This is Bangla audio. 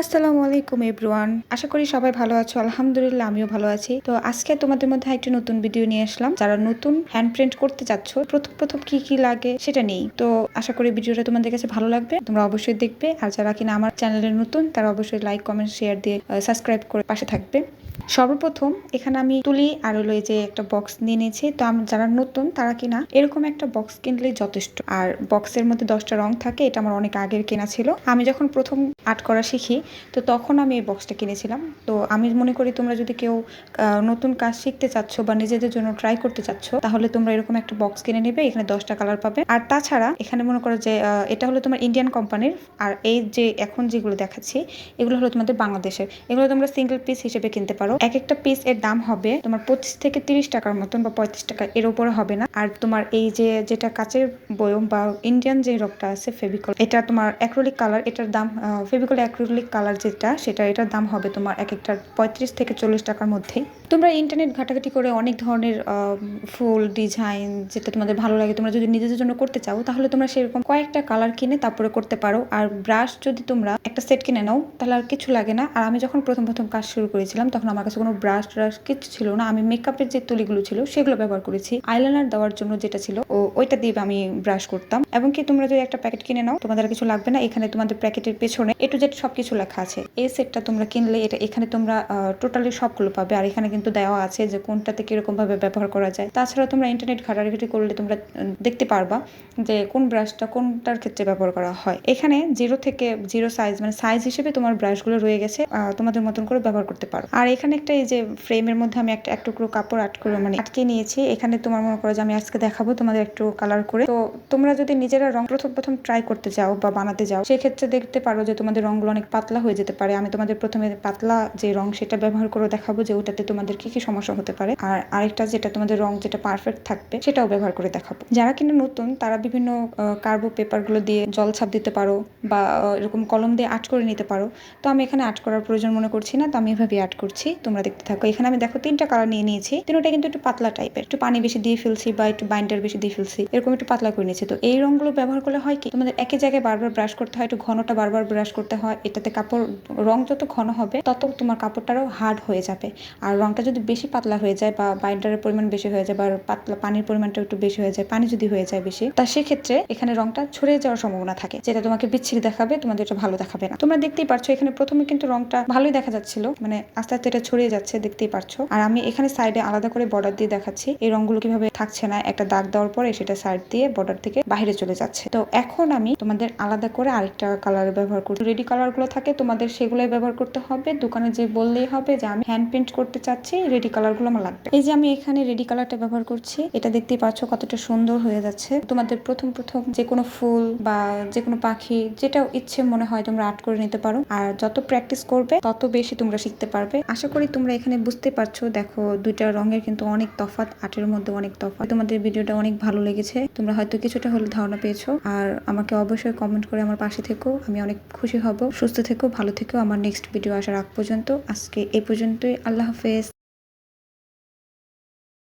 আসসালামু আলাইকুম এভরিওয়ান। আশা করি সবাই ভালো আছো। আলহামদুলিল্লাহ আমিও ভালো আছি। তো আজকে তোমাদের মধ্যে একটা নতুন ভিডিও নিয়ে আসলাম। যারা নতুন হ্যান্ড প্রিন্ট করতে চাচ্ছ, প্রথম কি লাগে সেটা নেই। তো আশা করি ভিডিওটা তোমাদের কাছে ভালো লাগবে। তোমরা অবশ্যই দেখবে। আর যারা কিনা আমার চ্যানেলে নতুন তারা অবশ্যই লাইক, কমেন্ট, শেয়ার দিয়ে সাবস্ক্রাইব করে পাশে থাকবে। সর্বপ্রথম এখানে আমি তুলি আর হলো এই যে একটা বক্স নিয়ে নিয়েছি। তো যারা নতুন তারা কিনা এরকম একটা বক্স কিনলেই যথেষ্ট। আর বক্সের মধ্যে 10টা রং থাকে। এটা আমার অনেক আগের কেনা ছিল। আমি যখন প্রথম আর্ট করা শিখি তো তখন আমি এই বক্সটা কিনেছিলাম। তো আমি মনে করি তোমরা যদি কেউ নতুন কাজ শিখতে চাচ্ছ বা নিজেদের জন্য ট্রাই করতে চাচ্ছ তাহলে তোমরা এরকম একটা বক্স কিনে নেবে। এখানে 10টা কালার পাবে। আর তাছাড়া এখানে মনে করো যে এটা হলো তোমার ইন্ডিয়ান কোম্পানির। আর এই যে এখন যেগুলো দেখাচ্ছি এগুলো হলো তোমাদের বাংলাদেশের। এগুলো তোমরা সিঙ্গেল পিস হিসেবে কিনতে পারো। এক একটা পিস এর দাম হবে তোমার 25 থেকে 30 টাকার মতন বা 35 টাকা, এর উপরে হবে না। আর তোমার এই যে যেটা কাচের বয়ম বা ইন্ডিয়ান যে রকটা আছে ফেভিকল, এটা তোমার অ্যাক্রিলিক কালার, এটার দাম ফেভিকল অ্যাক্রিলিক কালার যেটা সেটা এটার দাম হবে তোমার এক একটার 35 থেকে 40 টাকার মধ্যেই। তোমরা ইন্টারনেট ঘাটাঘাটি করে অনেক ধরনের ফুল ডিজাইন যেটা তোমাদের ভালো লাগে তোমরা যদি নিজেদের জন্য করতে চাও তাহলে তোমরা সেরকম কয়েকটা কালার কিনে তারপরে করতে পারো। আর ব্রাশ যদি তোমরা একটা সেট কিনে নাও তাহলে আর কিছু লাগে না। আর আমি যখন প্রথম কাজ শুরু করেছিলাম তখন আমার কাছে কোনো ব্রাশ কিছু ছিল না। আমি মেকআপের যে তুলিগুলো ছিল সেগুলো ব্যবহার করেছি। আইলাইনার দেওয়ার জন্য যেটা ছিল ওইটা দিয়ে আমি ব্রাশ করতাম। এবং কি তোমরা যদি একটা প্যাকেট কিনে নাও তোমাদের কিছু লাগবে না। এখানে তোমাদের প্যাকেটের পেছনে A to Z সবকিছু লেখা আছে। এই সেটটা তোমরা কিনলে এটা এখানে তোমরা টোটালি সবগুলো পাবে। আর এখানে কিন্তু দেওয়া আছে যে কোনটাতে কিরকম ভাবে ব্যবহার করা যায়। তাছাড়া তোমরা ইন্টারনেট ঘাটাঘাটি করলে তোমরা দেখতে পারবা যে কোন ব্রাশটা কোনটার ক্ষেত্রে ব্যবহার করা হয়। এখানে 0 থেকে 0 সাইজ মানে সাইজ হিসেবে তোমার ব্রাশগুলো রয়ে গেছে, তোমাদের মতন করে ব্যবহার করতে পারো। আর এখানে একটা এই যে ফ্রেমের মধ্যে আমি এক টুকরো কাপড় আটকে নিয়েছি। এখানে তোমার মনে করো যে আমি আজকে দেখাবো তোমাদের একটু কালার করে। তো তোমরা যদি নিজেরা রং প্রথম ট্রাই করতে চাও বা বানাতে যাও সেক্ষেত্রে দেখতে পারো যে তোমাদের রংগুলো অনেক পাতলা হয়ে যেতে পারে। আমি তোমাদের প্রথমে পাতলা যে রং সেটা ব্যবহার করে দেখাবো যে ওটাতে তোমাদের কি সমস্যা হতে পারে। আর আরেকটা যেটা তোমাদের রং যেটা পারফেক্ট থাকবে সেটাও ব্যবহার করে দেখাবো। যারা কিনা নতুন তারা বিভিন্ন কার্বো পেপার গুলো দিয়ে জল ছাপ দিতে পারো বা এরকম কলম দিয়ে আর্ট করে নিতে পারো। তো আমি এখানে আর্ট করার প্রয়োজন মনে করছি না, তো আমি এভাবে আর্ট করছি। তোমরা দেখতে থাকো। এখানে আমি দেখো 3টা কালার নিয়ে নিয়েছি। তিনটা কিন্তু একটু পাতলা টাইপের, একটু পানি বেশি দিয়ে ফেলছি বা একটু বাইন্ডার বেশি দিয়ে ফেলছি, এরকম একটু পাতলা করে নিয়েছি। তো এই রংগুলো ব্যবহার করলে হয় কি তোমাদের একই জায়গায় বারবার ব্রাশ করতে হয়, একটু ঘনটা বারবার ব্রাশ করতে হয়। এটাতে কাপড় রং যত ঘন হবে তত তোমার কাপড়টারও হার্ড হয়ে যাবে। আর রংটা যদি বেশি পাতলা হয়ে যায় বা বাইন্ডারের পরিমাণ বেশি হয়ে যায় বা পাতলা পানির পরিমাণটা একটু বেশি হয়ে যায়, পানি যদি হয়ে যায় বেশি, তা সেক্ষেত্রে এখানে রংটা ছড়িয়ে যাওয়ার সম্ভাবনা থাকে, যেটা তোমাকে বিচ্ছিরি দেখাবে, তোমাদের এটা ভালো দেখাবে না। তোমরা দেখতেই পারছো এখানে প্রথমে কিন্তু রংটা ভালোই দেখা যাচ্ছিল, মানে আস্তে আস্তে এটা ছড়িয়ে যাচ্ছে, দেখতেই পারছো। আর আমি এখানে সাইডে আলাদা করে বর্ডার দিয়ে দেখাচ্ছি এই রংগুলো কিভাবে থাকছে না, একটা দাগ দেওয়ার পরে সেটা সাইড দিয়ে বর্ডার থেকে বাইরে চলে যাচ্ছে। তো এখন আমি তোমাদের আলাদা করে আরেকটা কালার ব্যবহার করছি। রেডি কালার গুলো থাকে তোমাদের সেগুলোই ব্যবহার করতে হবে। দোকানে যে বললেই হবে যে আমি হ্যান্ড প্রিন্ট করতে চাচ্ছি, রেডি কালার গুলো আমার লাগবে। এই যে আমি এখানে রেডি কালারটা ব্যবহার করছি, এটা দেখতেই পাচ্ছ কতটা সুন্দর হয়ে যাচ্ছে। তোমাদের প্রথম যে কোনো ফুল বা যে কোনো পাখি যেটা ইচ্ছে মনে হয় তোমরা আর্ট করে নিতে পারো। আর যত প্র্যাকটিস করবে তত বেশি তোমরা শিখতে পারবে। আশা করি তোমরা এখানে বুঝতে পারছো। দেখো দুইটা রঙের কিন্তু অনেক তফাৎ, আর্টের মধ্যে অনেক তফাৎ। তোমাদের ভিডিওটা অনেক ভালো লেগেছে, তোমরা হয়তো কিছুটা হলে ধারণা পেয়েছো। আর আমাকে অবশ্যই কমেন্ট করে আমার পাশে থেকো, আমি অনেক খুশি হব। সুস্থ থেকো, ভালো থেকো। আমার নেক্সট ভিডিও আসার আগ পর্যন্ত আজকে এই পর্যন্তই। আল্লাহ হাফেজ।